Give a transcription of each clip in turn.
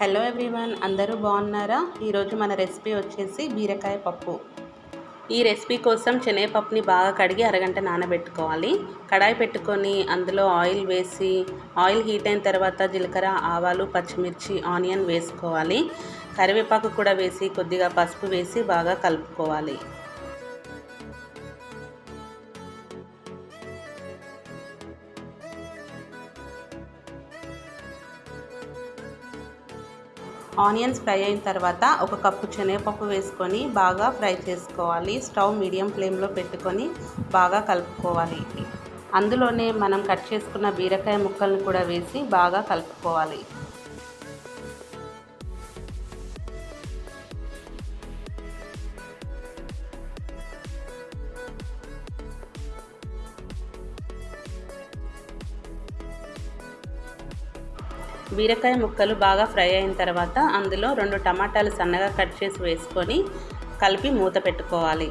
Hello everyone, అందరూ బాగున్నారా? ఈరోజు మన రెసిపీ వచ్చేసి బీరకాయ పప్పు. ఈ రెసిపీ కోసం శనగపప్పుని బాగా కడిగి అరగంట నానబెట్టుకోవాలి. కడాయి పెట్టుకొని అందులో ఆయిల్ వేసి, ఆయిల్ హీట్ అయిన తర్వాత జీలకర్ర, ఆవాలు, పచ్చిమిర్చి, ఆనియన్ వేసుకోవాలి. కరివేపాకు కూడా వేసి కొద్దిగా పసుపు వేసి బాగా కలుపుకోవాలి. ఆనియన్స్ ఫ్రై అయిన తర్వాత ఒక కప్పు శనగపప్పు వేసుకొని బాగా ఫ్రై చేసుకోవాలి. స్టవ్ మీడియం ఫ్లేమ్లో పెట్టుకొని బాగా కలుపుకోవాలి. అందులోనే మనం కట్ చేసుకున్న బీరకాయ ముక్కలను కూడా వేసి బాగా కలుపుకోవాలి. బీరకాయ ముక్కలు బాగా ఫ్రై అయిన తర్వాత అందులో 2 టమాటాలు సన్నగా కట్ చేసి వేసుకొని కలిపి మూత పెట్టుకోవాలి.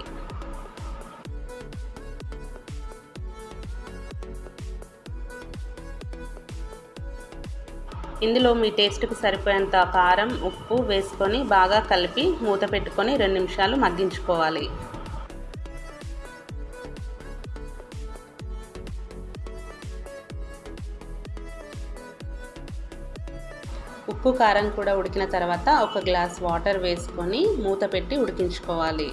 ఇందులో మీ టేస్ట్కి సరిపోయేంత కారం, ఉప్పు వేసుకొని బాగా కలిపి మూత పెట్టుకొని 2 నిమిషాలు మగ్గించుకోవాలి. ఉప్పు కారం కూడా ఉడికిన తర్వాత ఒక గ్లాస్ వాటర్ వేసుకొని మూత పెట్టి ఉడికించుకోవాలి.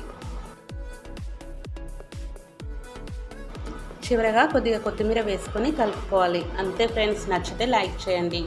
చివరగా కొద్దిగా కొత్తిమీర వేసుకొని కలుపుకోవాలి. అంతే ఫ్రెండ్స్, నచ్చితే లైక్ చేయండి.